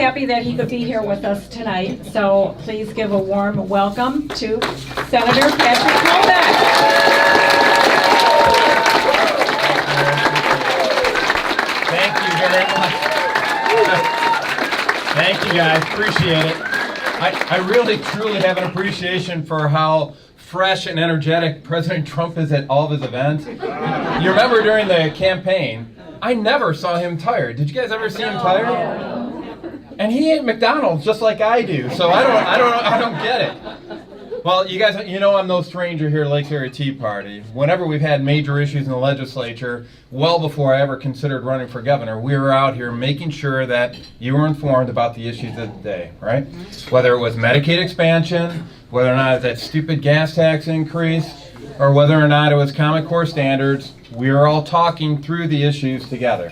happy that he could be here with us tonight. So please give a warm welcome to Senator Patrick Colbeck. Thank you very much. Thank you guys, appreciate it. I really truly have an appreciation for how fresh and energetic President Trump is at all of his events. You remember during the campaign, I never saw him tired. Did you guys ever see him tired? And he ate McDonald's just like I do, so I don't get it. Well, you guys, you know I'm no stranger here at Lake Area Tea Party. Whenever we've had major issues in the legislature, well before I ever considered running for governor, we were out here making sure that you were informed about the issues of the day, right? Whether it was Medicaid expansion, whether or not it was that stupid gas tax increase, or whether or not it was Common Core standards, we were all talking through the issues together.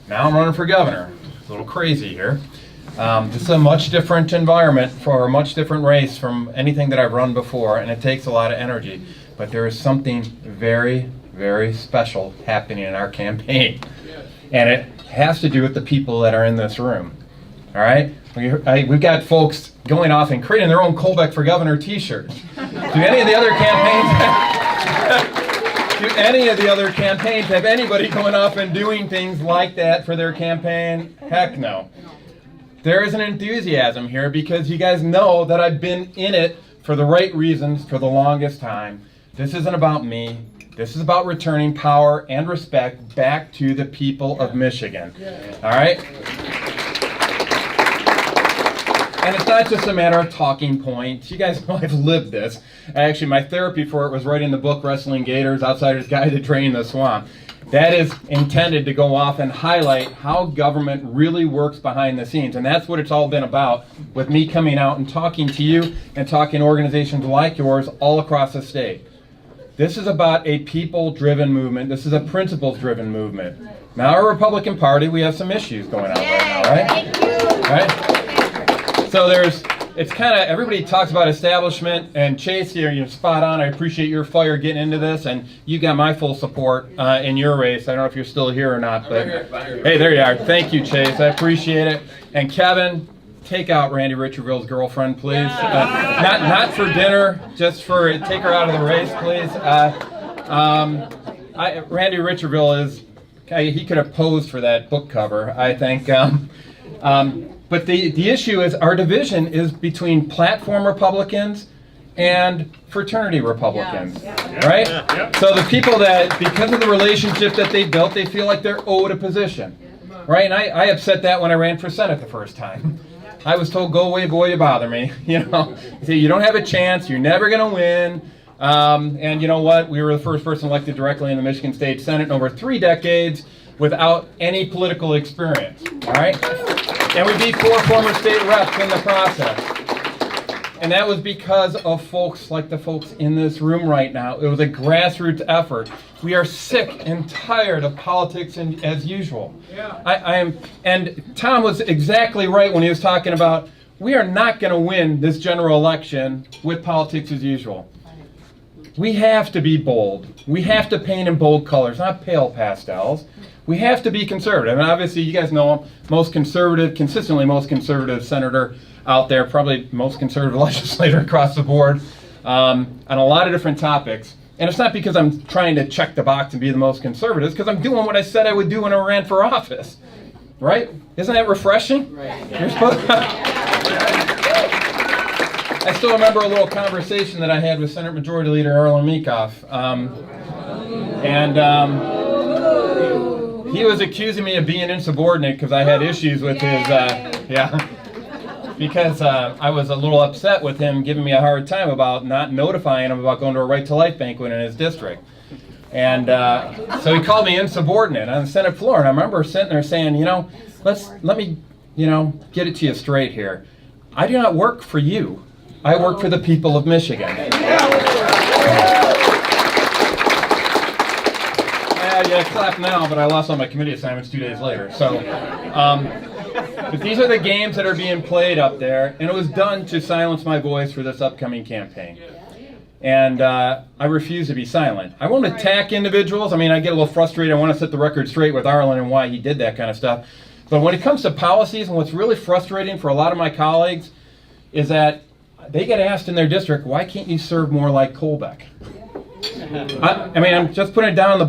Now I'm running for governor. It's a little crazy here. This is a much different environment for a much different race from anything that I've run before, and it takes a lot of energy. But there is something very, very special happening in our campaign. And it has to do with the people that are in this room. All right? We've got folks going off and creating their own Colbeck for Governor t-shirts. Do any of the other campaigns have anybody going off and doing things like that for their campaign? Heck no. There is an enthusiasm here because you guys know that I've been in it for the right reasons for the longest time. This isn't about me. This is about returning power and respect back to the people of Michigan. All right? And it's not just a matter of talking points. You guys know I've lived this. Actually, my therapy for it was writing the book Wrestling Gators, Outsider's Guide to Draining the Swamp. That is intended to go off and highlight how government really works behind the scenes. And that's what it's all been about with me coming out and talking to you and talking to organizations like yours all across the state. This is about a people-driven movement. This is a principles-driven movement. Now, our Republican Party, we have some issues going on right now, right? Thank you. Right? So it's kind of, everybody talks about establishment, and Chase, you're spot on. I appreciate your fire getting into this, and you got my full support in your race. I don't know if you're still here or not, but hey, there you are. Thank you, Chase. I appreciate it. And Kevin, take out Randy Richardville's girlfriend, please. Not for dinner, just for take her out of the race, please. Randy Richardville he could have posed for that book cover, I think. But the issue is our division is between platform Republicans and fraternity Republicans, right? So the people that, because of the relationship that they built, they feel like they're owed a position, right? And I upset that when I ran for Senate the first time. I was told, go away, boy, you bother me. You don't have a chance, you're never going to win. And you know what? We were the first person elected directly in the Michigan State Senate in over 3 decades without any political experience, all right? And we beat 4 former state reps in the process. And that was because of folks like the folks in this room right now. It was a grassroots effort. We are sick and tired of politics as usual. I am, and Tom was exactly right when he was talking about we are not going to win this general election with politics as usual. We have to be bold. We have to paint in bold colors, not pale pastels. We have to be conservative. And obviously, you guys know I'm consistently most conservative senator out there, probably most conservative legislator across the board on a lot of different topics. And it's not because I'm trying to check the box and be the most conservative, it's because I'm doing what I said I would do when I ran for office. Right? Isn't that refreshing? Right. You're supposed I still remember a little conversation that I had with Senate Majority Leader Arlen Meekoff. He was accusing me of being insubordinate because I had issues with his, because I was a little upset with him giving me a hard time about not notifying him about going to a Right to Life banquet in his district. And so he called me insubordinate on the Senate floor, and I remember sitting there saying, let me get it to you straight here. I do not work for you. I work for the people of Michigan. Yeah, clap now, but I lost all my committee assignments 2 days later. So, but these are the games that are being played up there, and it was done to silence my voice for this upcoming campaign. And I refuse to be silent. I won't attack individuals. I mean, I get a little frustrated. I want to set the record straight with Arlen and why he did that kind of stuff. But when it comes to policies, and what's really frustrating for a lot of my colleagues is that they get asked in their district, why can't you serve more like Colbeck? I mean, I'm just putting it down on the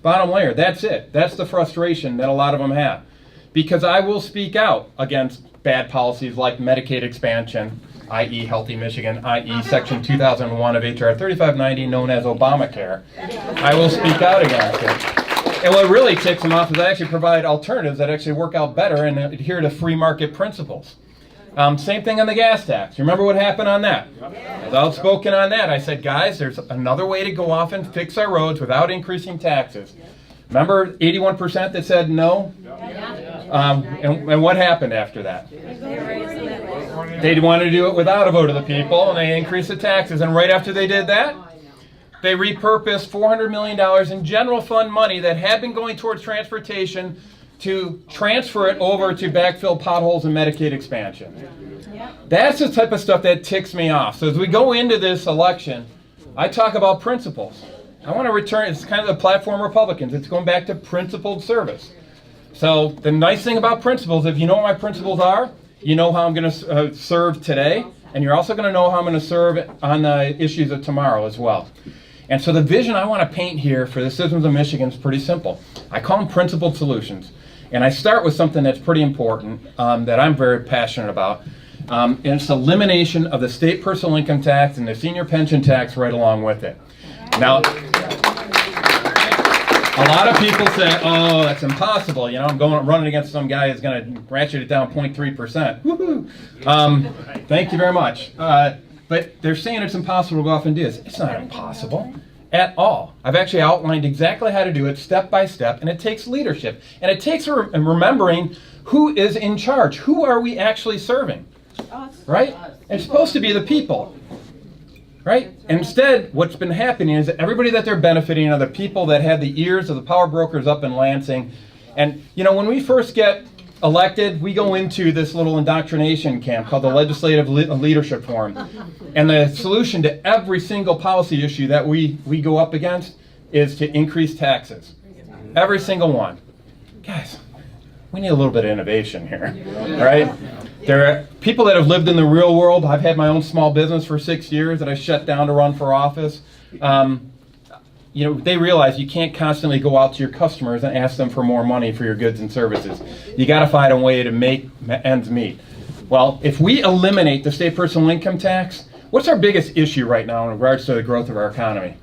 bottom layer. That's it. That's the frustration that a lot of them have. Because I will speak out against bad policies like Medicaid expansion, i.e. Healthy Michigan, i.e. Section 2001 of HR 3590, known as Obamacare. I will speak out against it. And what really ticks them off is I actually provide alternatives that actually work out better and adhere to free market principles. Same thing on the gas tax. Remember what happened on that? I was outspoken on that. I said, guys, there's another way to go off and fix our roads without increasing taxes. Remember 81% that said no? And what happened after that? They wanted to do it without a vote of the people, and they increased the taxes. And right after they did that, they repurposed $400 million in general fund money that had been going towards transportation to transfer it over to backfill potholes and Medicaid expansion. That's the type of stuff that ticks me off. So as we go into this election, I talk about principles. I want to return, it's kind of the platform Republicans. It's going back to principled service. So the nice thing about principles, if you know what my principles are, you know how I'm going to serve today, and you're also going to know how I'm going to serve on the issues of tomorrow as well. And so the vision I want to paint here for the citizens of Michigan is pretty simple. I call them principled solutions. And I start with something that's pretty important that I'm very passionate about. And it's the elimination of the state personal income tax and the senior pension tax right along with it. Now, a lot of people say, oh, that's impossible. You know, I'm running against some guy who's going to ratchet it down 0.3%. Woohoo! Thank you very much. But they're saying it's impossible to go off and do this. It's not impossible at all. I've actually outlined exactly how to do it step by step, and it takes leadership. And it takes remembering who is in charge. Who are we actually serving? Right? It's supposed to be the people. Right? Instead, what's been happening is that everybody that they're benefiting are the people that have the ears of the power brokers up in Lansing. And, you know, when we first get elected, we go into this little indoctrination camp called the Legislative Leadership Forum. And the solution to every single policy issue that we go up against is to increase taxes. Every single one. Guys, we need a little bit of innovation here, right? There are people that have lived in the real world. I've had my own small business for 6 years that I shut down to run for office. You know, they realize you can't constantly go out to your customers and ask them for more money for your goods and services. You got to find a way to make ends meet. Well, if we eliminate the state personal income tax, what's our biggest issue right now in regards to the growth of our economy?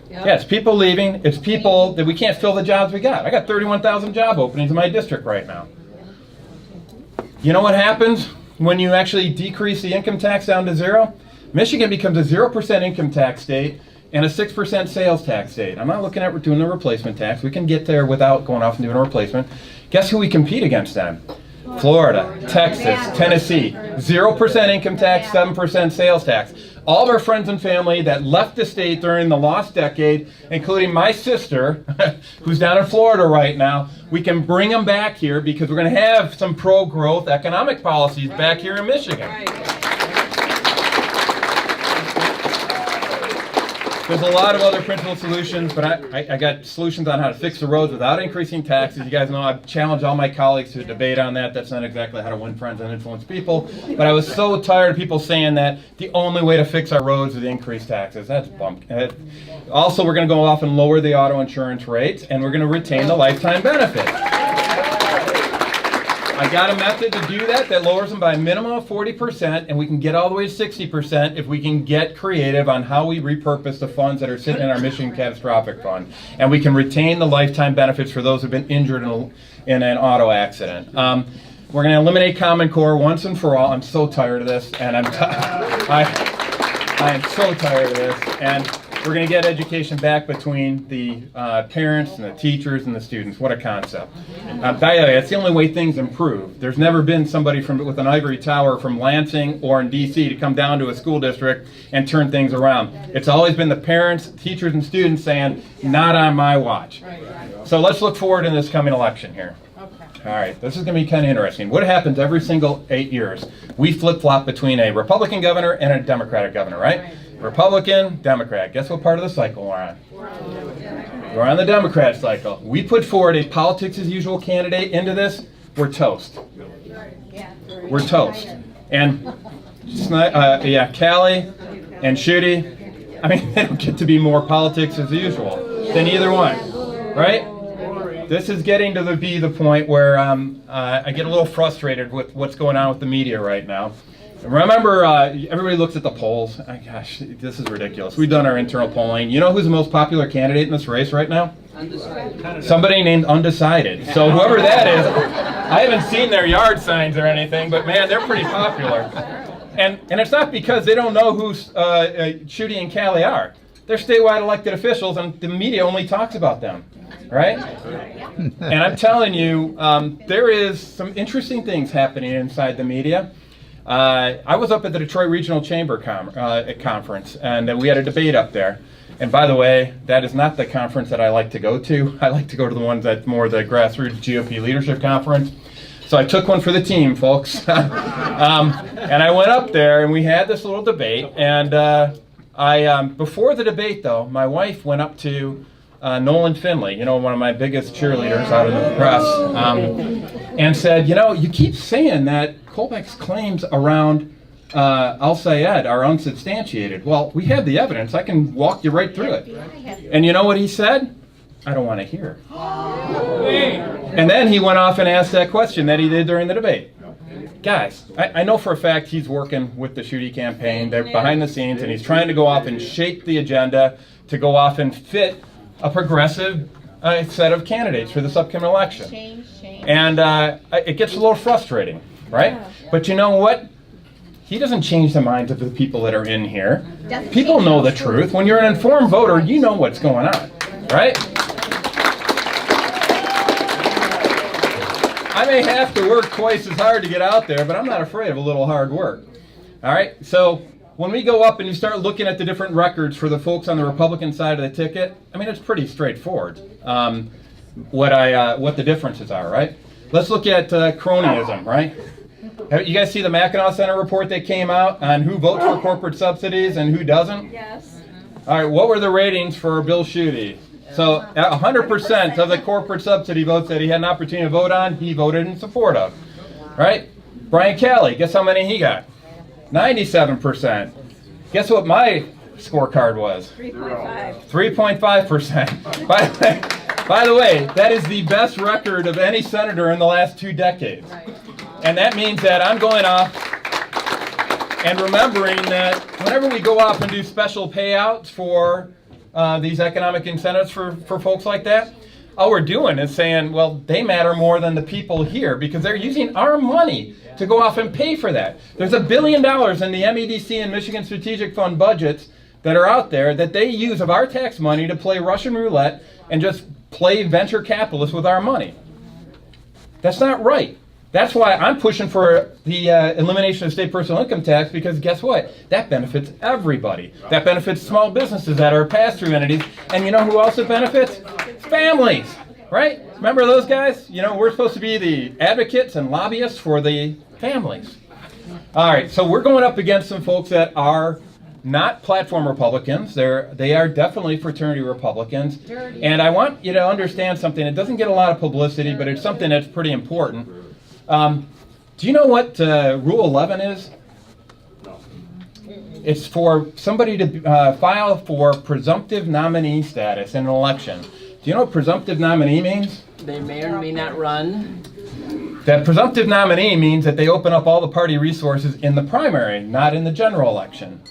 Yeah, it's people leaving. It's people that we can't fill the jobs we got. I got 31,000 job openings in my district right now. You know what happens when you actually decrease the income tax down to zero? Michigan becomes a 0% income tax state and a 6% sales tax state. I'm not looking at doing a replacement tax. We can get there without going off and doing a replacement. Guess who we compete against then? Florida, Texas, Tennessee. 0% income tax, 7% sales tax. All of our friends and family that left the state during the lost decade, including my sister, who's down in Florida right now, we can bring them back here because we're going to have some pro-growth economic policies back here in Michigan. There's a lot of other principal solutions, but I got solutions on how to fix the roads without increasing taxes. You guys know I've challenged all my colleagues to debate on that. That's not exactly how to win friends and influence people. But I was so tired of people saying that the only way to fix our roads is to increase taxes. That's bump. Also, we're going to go off and lower the auto insurance rates, and we're going to retain the lifetime benefit. I got a method to do that lowers them by a minimum of 40%, and we can get all the way to 60% if we can get creative on how we repurpose the funds that are sitting in our Michigan Catastrophic Fund. And we can retain the lifetime benefits for those who have been injured in an auto accident. We're going to eliminate Common Core once and for all. I'm so tired of this, and I am so tired of this. And we're going to get education back between the parents and the teachers and the students. What a concept. By the way, that's the only way things improve. There's never been somebody with an ivory tower from Lansing or in D.C. to come down to a school district and turn things around. It's always been the parents, teachers, and students saying, not on my watch. So let's look forward in this coming election here. All right, this is going to be kind of interesting. What happens every single 8 years? We flip-flop between a Republican governor and a Democratic governor, right? Republican, Democrat. Guess what part of the cycle we're on? We're on the Democrat cycle. We put forward a politics as usual candidate into this. we're toast. We're toast. And Callie and Shooty, I mean, they don't get to be more politics as usual than either one, right? This is getting to be the point where I get a little frustrated with what's going on with the media right now. Remember, everybody looks at the polls. Gosh, this is ridiculous. We've done our internal polling. You know who's the most popular candidate in this race right now? Undecided. Somebody named Undecided. So whoever that is, I haven't seen their yard signs or anything, but man, they're pretty popular. And it's not because they don't know who Shooty and Callie are. They're statewide elected officials, and the media only talks about them, right? And I'm telling you, there is some interesting things happening inside the media. I was up at the Detroit Regional Chamber conference, and we had a debate up there. And by the way, that is not the conference that I like to go to. I like to go to the ones that's more the grassroots GOP leadership conference. So I took one for the team, folks. And I went up there, and we had this little debate. And before the debate, though, my wife went up to Nolan Finley, one of my biggest cheerleaders out in the press, and said, you keep saying that Colbeck's claims around Al Sayed are unsubstantiated. Well, we have the evidence. I can walk you right through it. And you know what he said? I don't want to hear. And then he went off and asked that question that he did during the debate. Guys, I know for a fact he's working with the Shooty campaign. They're behind the scenes, and he's trying to go off and shape the agenda to go off and fit a progressive set of candidates for this upcoming election. And it gets a little frustrating, right? But you know what? He doesn't change the minds of the people that are in here. People know the truth. When you're an informed voter, you know what's going on, right? I may have to work twice as hard to get out there, but I'm not afraid of a little hard work. All right? So when we go up and you start looking at the different records for the folks on the Republican side of the ticket, I mean, it's pretty straightforward what the differences are, right? Let's look at cronyism, right? You guys see the Mackinac Center report that came out on who votes for corporate subsidies and who doesn't? Yes. All right, what were the ratings for Bill Shooty? So 100% of the corporate subsidy votes that he had an opportunity to vote on, he voted in support of, right? Brian Kelly, guess how many he got? 97%. Guess what my scorecard was? 3.5. 3.5%. By the way, that is the best record of any senator in the last 2 decades. And that means that I'm going off and remembering that whenever we go off and do special payouts for these economic incentives for folks like that, all we're doing is saying, well, they matter more than the people here because they're using our money to go off and pay for that. There's $1 billion in the MEDC and Michigan Strategic Fund budgets that are out there that they use of our tax money to play Russian roulette and just play venture capitalists with our money. That's not right. That's why I'm pushing for the elimination of state personal income tax because guess what? That benefits everybody. That benefits small businesses that are pass-through entities. And you know who else it benefits? Families, right? Remember those guys? We're supposed to be the advocates and lobbyists for the families. All right, so we're going up against some folks that are not platform Republicans. They are definitely fraternity Republicans. And I want you to understand something. It doesn't get a lot of publicity, but it's something that's pretty important. Do you know what Rule 11 is? No. It's for somebody to file for presumptive nominee status in an election. Do you know what presumptive nominee means? They may or may not run. That presumptive nominee means that they open up all the party resources in the primary, not in the general election.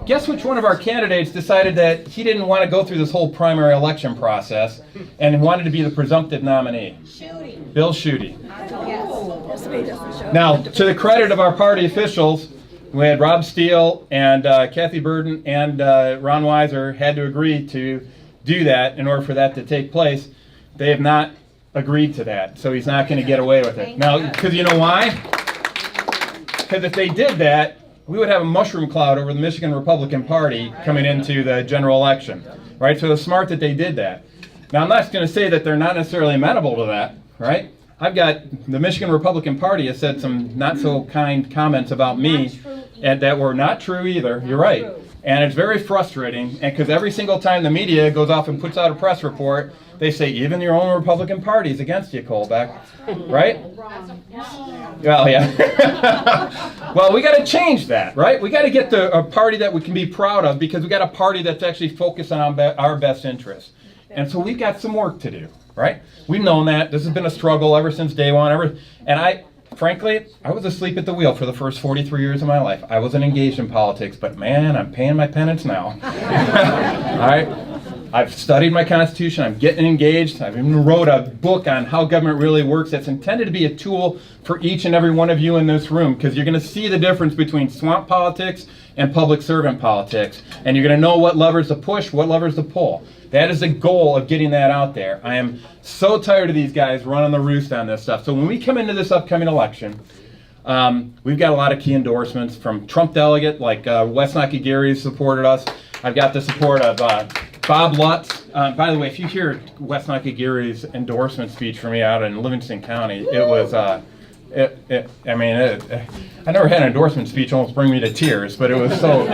Guess which one of our candidates decided that he didn't want to go through this whole primary election process and wanted to be the presumptive nominee? Shooty. Bill Shooty. Yes. Now, to the credit of our party officials, we had Rob Steele and Kathy Burden and Ron Weiser had to agree to do that in order for that to take place. They have not agreed to that, so he's not going to get away with it. Now, because you know why? Because if they did that, we would have a mushroom cloud over the Michigan Republican Party coming into the general election, right? So it's smart that they did that. Now, I'm not going to say that they're not necessarily amenable to that, right? I've got the Michigan Republican Party has said some not so kind comments about me and that were not true either. You're right. And it's very frustrating, and because every single time the media goes off and puts out a press report, they say even your own Republican Party is against you, Colbeck, right? Well, yeah. Well, we got to change that, right? We got to get a party that we can be proud of, because we got a party that's actually focused on our best interests. And so we've got some work to do, right? We've known that. This has been a struggle ever since day one. Frankly, I was asleep at the wheel for the first 43 years of my life. I wasn't engaged in politics, but man, I'm paying my penance now. All right? I've studied my Constitution. I'm getting engaged. I've even wrote a book on how government really works that's intended to be a tool for each and every one of you in this room, because you're going to see the difference between swamp politics and public servant politics, and you're going to know what levers to push, what levers to pull. That is the goal of getting that out there. I am so tired of these guys running the roost on this stuff. So when we come into this upcoming election, we've got a lot of key endorsements from Trump delegate, like Wes Gary supported us. I've got the support of Bob Lutz. By the way, if you hear Wes Gary's endorsement speech for me out in Livingston County, it was, I never had an endorsement speech almost bring me to tears, but it was so,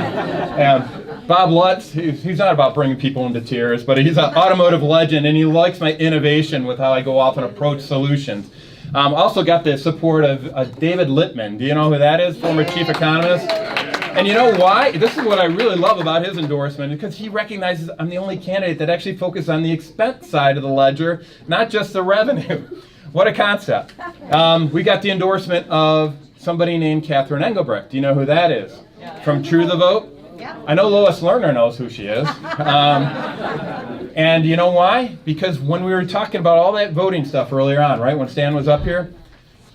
Bob Lutz, he's not about bringing people into tears, but he's an automotive legend, and he likes my innovation with how I go off and approach solutions. Also got the support of David Littman. Do you know who that is? Former chief economist. And you know why? This is what I really love about his endorsement, because he recognizes I'm the only candidate that actually focuses on the expense side of the ledger, not just the revenue. What a concept. We got the endorsement of somebody named Catherine Engelbrecht. Do you know who that is? From True the Vote? I know Lois Lerner knows who she is. And you know why? Because when we were talking about all that voting stuff earlier on, right, when Stan was up here,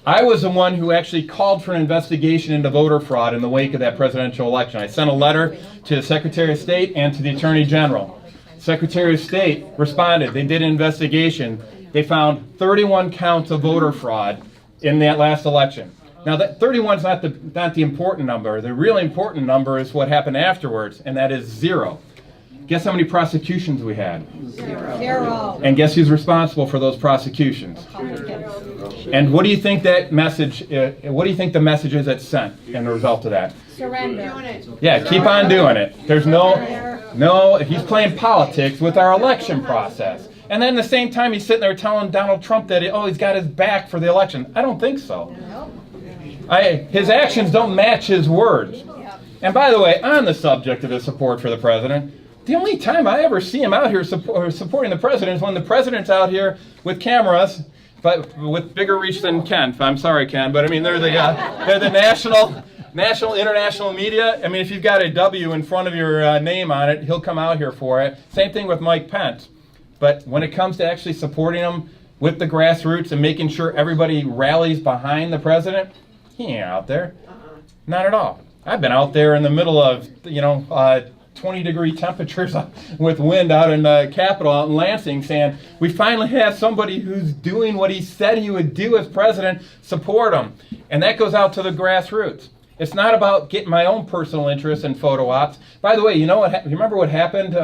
I was the one who actually called for an investigation into voter fraud in the wake of that presidential election. I sent a letter to the Secretary of State and to the Attorney General. Secretary of State responded. They did an investigation. They found 31 counts of voter fraud in that last election. Now, that 31 is not the important number. The really important number is what happened afterwards, and that is 0. Guess how many prosecutions we had? 0. And guess who's responsible for those prosecutions? And what do you think that message? What do you think the message is that's sent in the result of that? Surrender. Yeah, keep on doing it. There's no. He's playing politics with our election process. And then at the same time, he's sitting there telling Donald Trump that he's got his back for the election. I don't think so. His actions don't match his words. And by the way, on the subject of his support for the president, the only time I ever see him out here supporting the president is when the president's out here with cameras, but with bigger reach than Ken. I'm sorry, Ken, but I mean they're the national, international media. I mean, if you've got a W in front of your name on it, he'll come out here for it. Same thing with Mike Pence. But when it comes to actually supporting him with the grassroots and making sure everybody rallies behind the president, he ain't out there. Not at all. I've been out there in the middle of 20-degree temperatures with wind out in the Capitol, out in Lansing, saying, we finally have somebody who's doing what he said he would do as president, support him. And that goes out to the grassroots. It's not about getting my own personal interests and photo ops. By the way, you know what? You remember what happened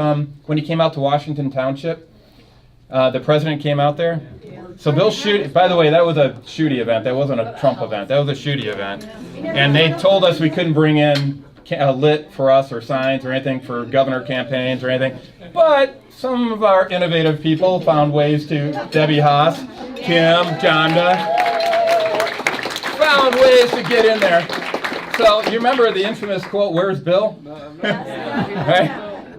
when he came out to Washington Township? The president came out there. So Bill Schuette, by the way, that was a Schuette event. That wasn't a Trump event. That was a Schuette event. And they told us we couldn't bring in lit for us or signs or anything for governor campaigns or anything. But some of our innovative people found ways to, Debbie Haas, Kim, Jonda, found ways to get in there. So you remember the infamous quote, "Where's Bill?" Right?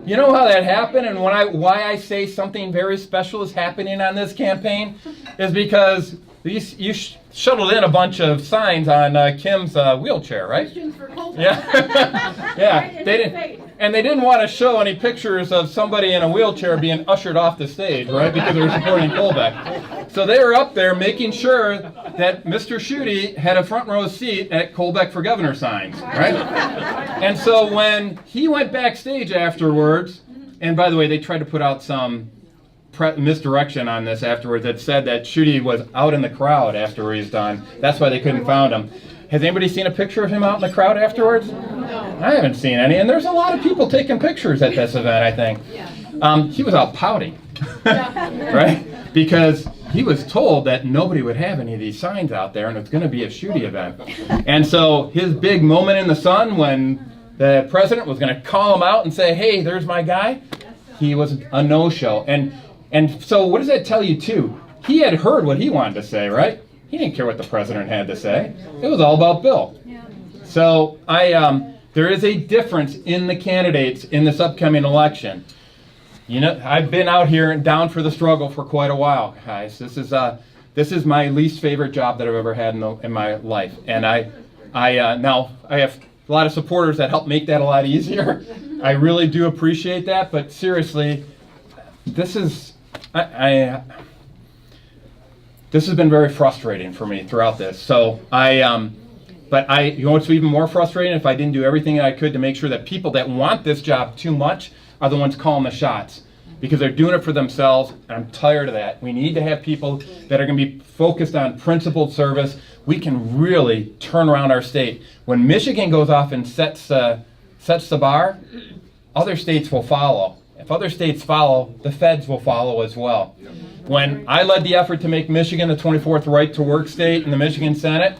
You know how that happened, and why I say something very special is happening on this campaign is because you shuttled in a bunch of signs on Kim's wheelchair, right? Yeah, yeah. They didn't want to show any pictures of somebody in a wheelchair being ushered off the stage, right? Because they were supporting Colbeck. So they were up there making sure that Mr. Schuette had a front row seat at Colbeck for Governor signs, right? And so when he went backstage afterwards, and by the way, they tried to put out some misdirection on this afterwards that said that Schuette was out in the crowd after he's done. That's why they couldn't find him. Has anybody seen a picture of him out in the crowd afterwards? No. I haven't seen any, and there's a lot of people taking pictures at this event, I think. He was out pouting, right? Because he was told that nobody would have any of these signs out there, and it's going to be a Schuette event. And so his big moment in the sun when the president was going to call him out and say, hey, there's my guy. He was a no-show. And so what does that tell you, too? He had heard what he wanted to say, right? He didn't care what the president had to say. It was all about Bill. So there is a difference in the candidates in this upcoming election. You know, I've been out here and down for the struggle for quite a while, guys. This is my least favorite job that I've ever had in my life. And now I have a lot of supporters that help make that a lot easier. I really do appreciate that, but seriously, this has been very frustrating for me throughout this. So you know what's even more frustrating? If I didn't do everything I could to make sure that people that want this job too much are the ones calling the shots, because they're doing it for themselves, and I'm tired of that. We need to have people that are going to be focused on principled service. We can really turn around our state. When Michigan goes off and sets the bar, other states will follow. If other states follow, the feds will follow as well. When I led the effort to make Michigan the 24th right-to-work state in the Michigan Senate,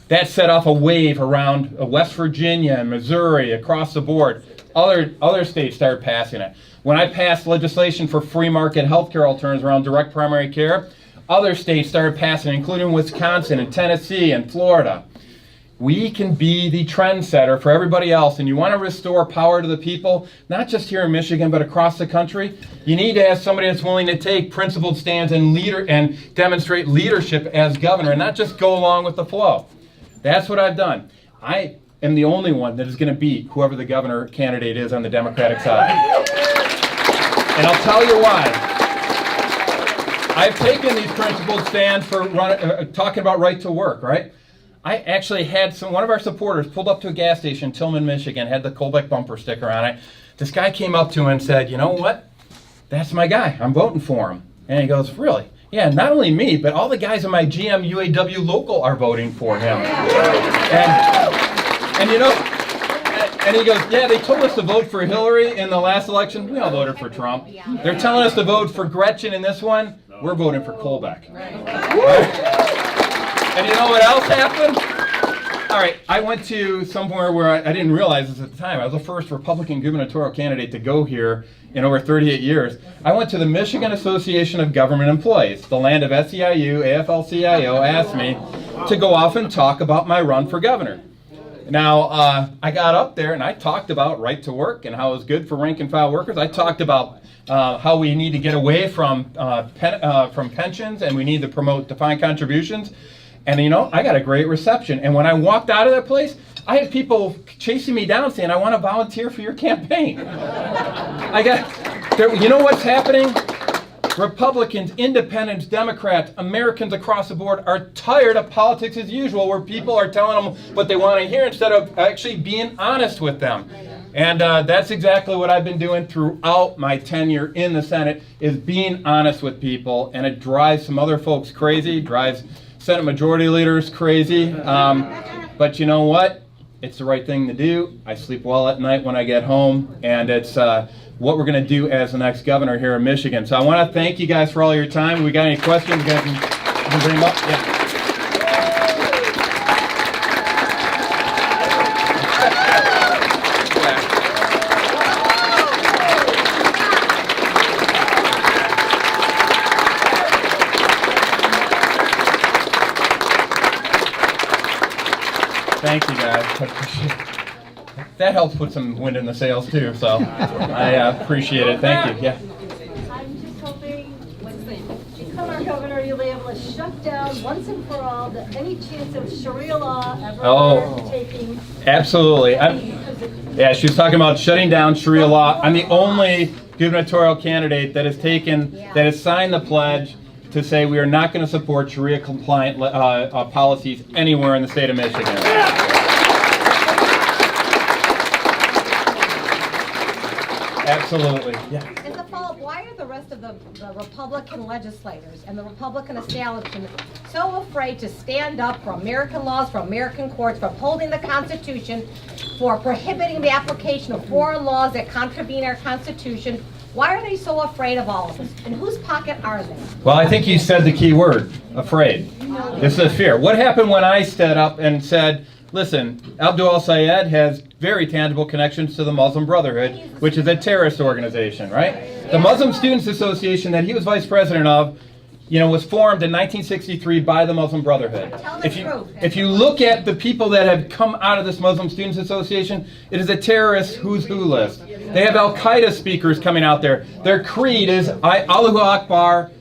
that set off a wave around West Virginia and Missouri, across the board. Other states started passing it. When I passed legislation for free market healthcare alternatives around direct primary care, other states started passing it, including Wisconsin and Tennessee and Florida. We can be the trendsetter for everybody else, and you want to restore power to the people, not just here in Michigan, but across the country. You need to have somebody that's willing to take principled stands and demonstrate leadership as governor, and not just go along with the flow. That's what I've done. I am the only one that is going to beat whoever the governor candidate is on the Democratic side. And I'll tell you why. I've taken these principled stands for talking about right to work, right? I actually had one of our supporters pulled up to a gas station in Tillman, Michigan, had the Colbeck bumper sticker on it. This guy came up to him and said, you know what? That's my guy. I'm voting for him. And he goes, really? Yeah, not only me, but all the guys in my GM UAW local are voting for him. And you know, and he goes, yeah, they told us to vote for Hillary in the last election. We all voted for Trump. They're telling us to vote for Gretchen in this one. We're voting for Colbeck. And you know what else happened? All right, I went to somewhere where I didn't realize this at the time. I was the first Republican gubernatorial candidate to go here in over 38 years. I went to the Michigan Association of Government Employees. The land of SEIU, AFL-CIO asked me to go off and talk about my run for governor. Now, I got up there and I talked about right to work and how it was good for rank and file workers. I talked about how we need to get away from pensions and we need to promote defined contributions. And you know, I got a great reception. And when I walked out of that place, I had people chasing me down saying, I want to volunteer for your campaign. You know what's happening? Republicans, independents, Democrats, Americans across the board are tired of politics as usual, where people are telling them what they want to hear instead of actually being honest with them. And that's exactly what I've been doing throughout my tenure in the Senate, is being honest with people. And it drives some other folks crazy, drives Senate Majority Leaders crazy. But you know what? It's the right thing to do. I sleep well at night when I get home, and it's what we're going to do as the next governor here in Michigan. So I want to thank you guys for all your time. We got any questions? You guys can bring them up. Yeah. Thank you, guys. That helps put some wind in the sails, too, so I appreciate it. Thank you. Yeah. I'm just hoping when you become our governor, you'll be able to shut down once and for all any chance of Sharia law ever taking. Absolutely. Yeah, she was talking about shutting down Sharia law. I'm the only gubernatorial candidate that has signed the pledge to say we are not going to support Sharia-compliant policies anywhere in the state of Michigan. Absolutely. Yeah. As a follow-up, why are the rest of the Republican legislators and the Republican establishment so afraid to stand up for American laws, for American courts, for upholding the Constitution, for prohibiting the application of foreign laws that contravene our Constitution? Why are they so afraid of all of us? In whose pocket are they? Well, I think you said the key word, afraid. This is fear. What happened when I stood up and said, listen, Abdul al-Sayed has very tangible connections to the Muslim Brotherhood, which is a terrorist organization, right? The Muslim Students Association that he was vice president of, was formed in 1963 by the Muslim Brotherhood. Tell the truth. If you look at the people that have come out of this Muslim Students Association, it is a terrorist who's who list. They have Al-Qaeda speakers coming out there. Their creed is, Allahu Akbar,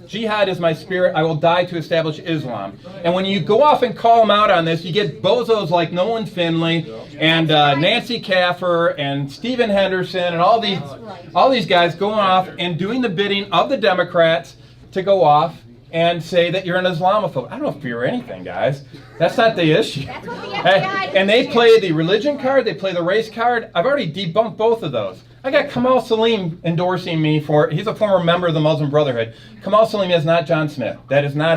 jihad is my spirit, I will die to establish Islam. And when you go off and call them out on this, you get bozos like Nolan Finley and Nancy Kaffer and Stephen Henderson and all these guys going off and doing the bidding of the Democrats to go off and say that you're an Islamophobe. I don't fear anything, guys. That's not the issue. That's what the FBI And they play the religion card, they play the race card. I've already debunked both of those. I got Kamal Salim endorsing me he's a former member of the Muslim Brotherhood. Kamal Salim is not John Smith. That is not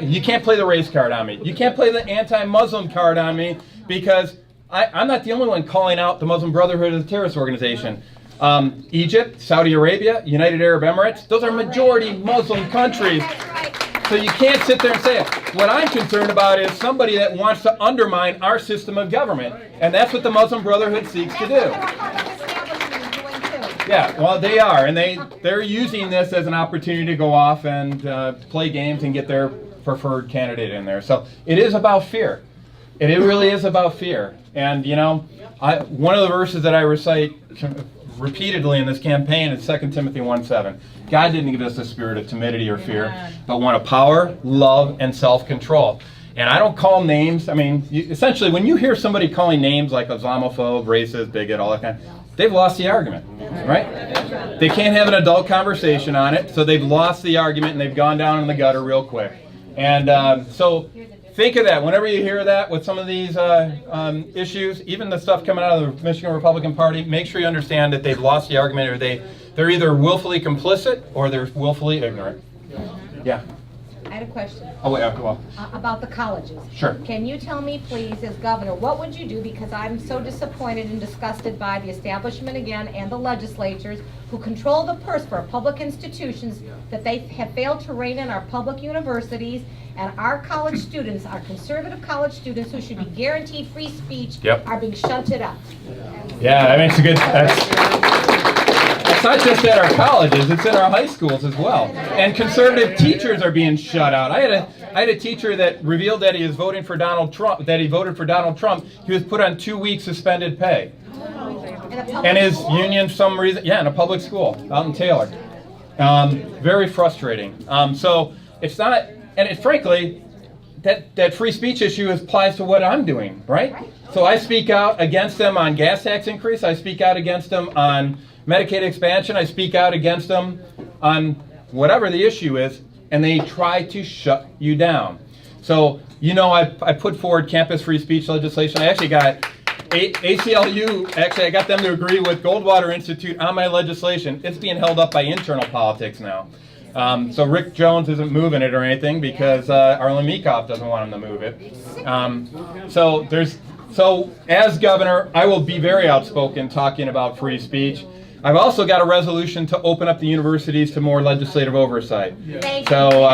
you can't play the race card on me. You can't play the anti-Muslim card on me because I'm not the only one calling out the Muslim Brotherhood as a terrorist organization. Egypt, Saudi Arabia, United Arab Emirates, those are majority Muslim countries. So you can't sit there and say it. What I'm concerned about is somebody that wants to undermine our system of government. And that's what the Muslim Brotherhood seeks to do. Yeah, well, they are. And they're using this as an opportunity to go off and play games and get their preferred candidate in there. So it is about fear. It really is about fear. And, one of the verses that I recite repeatedly in this campaign is 2 Timothy 1:7. God didn't give us a spirit of timidity or fear, but one of power, love, and self-control. And I don't call names. I mean, essentially, when you hear somebody calling names like Islamophobe, racist, bigot, all that kind of, they've lost the argument, right? They can't have an adult conversation on it, so they've lost the argument and they've gone down in the gutter real quick. And so think of that. Whenever you hear that with some of these issues, even the stuff coming out of the Michigan Republican Party, make sure you understand that they've lost the argument, or they're either willfully complicit or they're willfully ignorant. Yeah. I had a question. Oh, wait, well. About the colleges. Sure. Can you tell me, please, as governor, what would you do? Because I'm so disappointed and disgusted by the establishment again and the legislatures who control the purse for our public institutions, that they have failed to rein in our public universities, and our college students, our conservative college students who should be guaranteed free speech, are being shunted up. Yeah, I mean, it's a good. It's not just at our colleges; it's in our high schools as well. And conservative teachers are being shut out. I had a teacher that revealed that he was voting for Donald Trump. That he voted for Donald Trump. He was put on 2 weeks suspended pay. And his union, some reason, in a public school out in Taylor. Very frustrating. So it's not, and frankly, that free speech issue applies to what I'm doing, right? So I speak out against them on gas tax increase. I speak out against them on Medicaid expansion. I speak out against them on whatever the issue is, and they try to shut you down. So, I put forward campus free speech legislation. I actually got ACLU, I got them to agree with Goldwater Institute on my legislation. It's being held up by internal politics now. So Rick Jones isn't moving it or anything because Arlen Meekhoff doesn't want him to move it. So as governor, I will be very outspoken talking about free speech. I've also got a resolution to open up the universities to more legislative oversight. Thank so.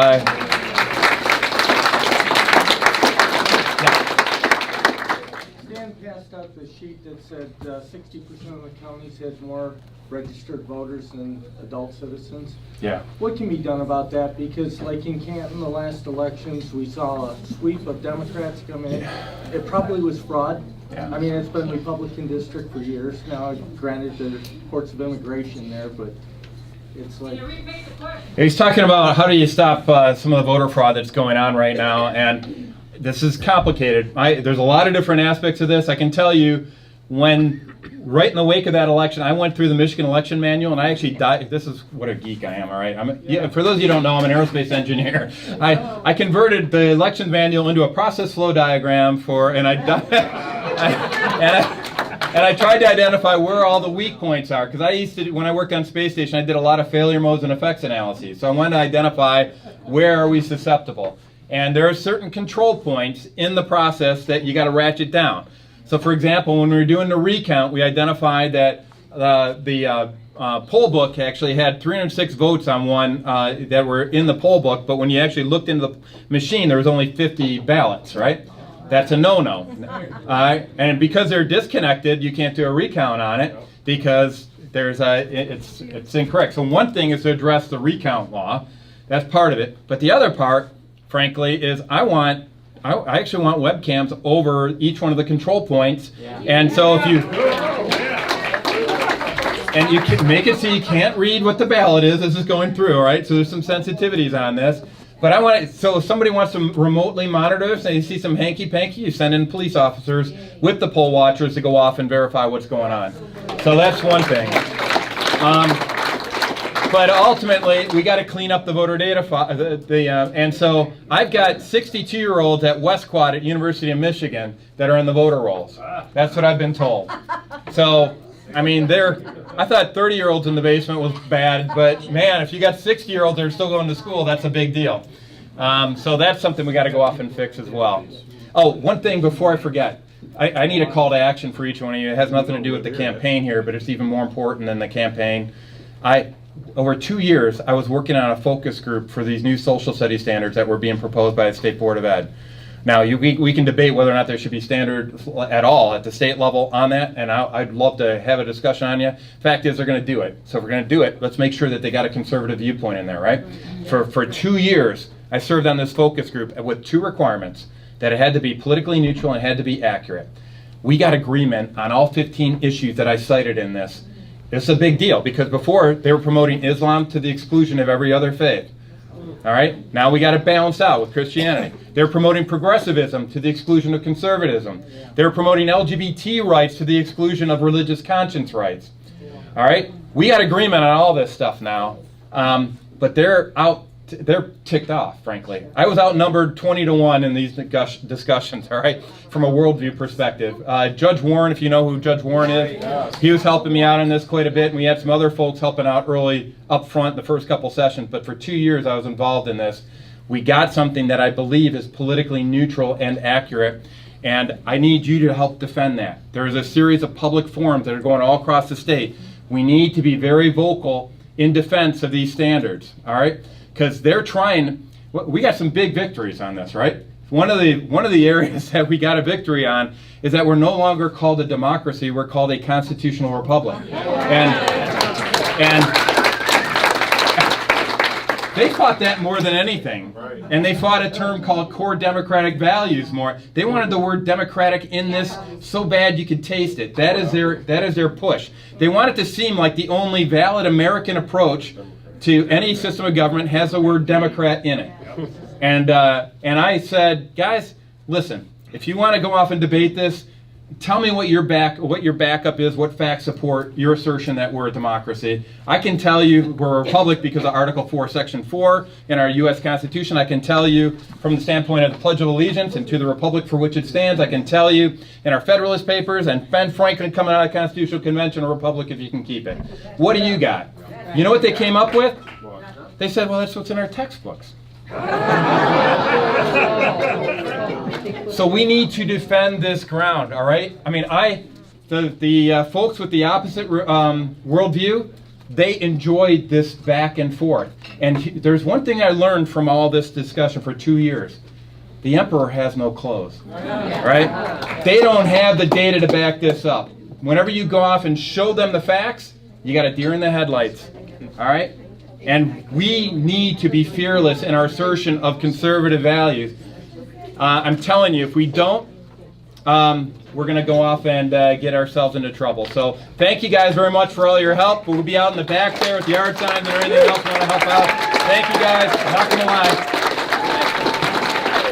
Passed out the sheet that said 60% of the counties had more registered voters than adult citizens. Yeah. What can be done about that? Because like in Canton, the last elections, we saw a sweep of Democrats come in. It probably was fraud. Yeah. I mean, it's been Republican district for years now. Granted, there's courts of immigration there, but it's like... He's talking about how do you stop some of the voter fraud that's going on right now, and this is complicated. There's a lot of different aspects of this. I can tell you, right in the wake of that election, I went through the Michigan election manual, and I actually died. This is what a geek I am, all right? For those of you who don't know, I'm an aerospace engineer. I converted the election manual into a process flow diagram and I tried to identify where all the weak points are, because when I worked on space station, I did a lot of failure modes and effects analyses. So I wanted to identify where are we susceptible. And there are certain control points in the process that you got to ratchet down. So, for example, when we were doing the recount, we identified that the poll book actually had 306 votes on one that were in the poll book, but when you actually looked into the machine, there was only 50 ballots, right? That's a no-no. All right, and because they're disconnected, you can't do a recount on it because it's incorrect. So one thing is to address the recount law. That's part of it. But the other part, frankly, is I actually want webcams over each one of the control points. And so if you can make it so you can't read what the ballot is. This is going through, all right? So there's some sensitivities on this. But I want so if somebody wants to remotely monitor this and you see some hanky-panky, you send in police officers with the poll watchers to go off and verify what's going on. So that's one thing. But ultimately, we got to clean up the voter data and so I've got 62-year-olds at West Quad at University of Michigan that are in the voter rolls. That's what I've been told. So, I mean, I thought 30-year-olds in the basement was bad, but man, if you got 60-year-olds that are still going to school, that's a big deal. So that's something we got to go off and fix as well. Oh, one thing before I forget. I need a call to action for each one of you. It has nothing to do with the campaign here, but it's even more important than the campaign. Over 2 years, I was working on a focus group for these new social studies standards that were being proposed by the State Board of Ed. Now, we can debate whether or not there should be standards at all at the state level on that, and I'd love to have a discussion on you. Fact is, they're going to do it. So if we're going to do it, let's make sure that they got a conservative viewpoint in there, right? For 2 years, I served on this focus group with 2 requirements, that it had to be politically neutral and it had to be accurate. We got agreement on all 15 issues that I cited in this. It's a big deal because before they were promoting Islam to the exclusion of every other faith. All right, now we got it balanced out with Christianity. They're promoting progressivism to the exclusion of conservatism. They're promoting LGBT rights to the exclusion of religious conscience rights. All right, we got agreement on all this stuff now, but they're ticked off, frankly. I was outnumbered 20-1 in these discussions, all right, from a worldview perspective. Judge Warren, if you know who Judge Warren is, he was helping me out on this quite a bit, and we had some other folks helping out early up front the first couple sessions, but for 2 years I was involved in this. We got something that I believe is politically neutral and accurate, and I need you to help defend that. There's a series of public forums that are going all across the state. We need to be very vocal in defense of these standards, all right? Because they're trying, we got some big victories on this, right? One of the areas that we got a victory on is that we're no longer called a democracy, we're called a constitutional republic. And they fought that more than anything. And they fought a term called core democratic values more. They wanted the word democratic in this so bad you could taste it. That is their push. They want it to seem like the only valid American approach to any system of government has the word Democrat in it. And I said, guys, listen, if you want to go off and debate this, tell me what your backup is, what facts support your assertion that we're a democracy. I can tell you we're a republic because of Article 4, Section 4 in our U.S. Constitution. I can tell you from the standpoint of the Pledge of Allegiance and to the republic for which it stands. I can tell you in our Federalist Papers and Ben Franklin coming out of the Constitutional Convention, a republic if you can keep it. What do you got? You know what they came up with? They said, well, that's what's in our textbooks. So we need to defend this ground, all right? I mean, the folks with the opposite worldview, they enjoyed this back and forth. And there's one thing I learned from all this discussion for 2 years. The emperor has no clothes, right? They don't have the data to back this up. Whenever you go off and show them the facts, you got a deer in the headlights, all right? And we need to be fearless in our assertion of conservative values. I'm telling you, if we don't, we're going to go off and get ourselves into trouble. So thank you guys very much for all your help. We'll be out in the back there with the yard signs and anything else you want to help out. Thank you guys. I'm not going to lie.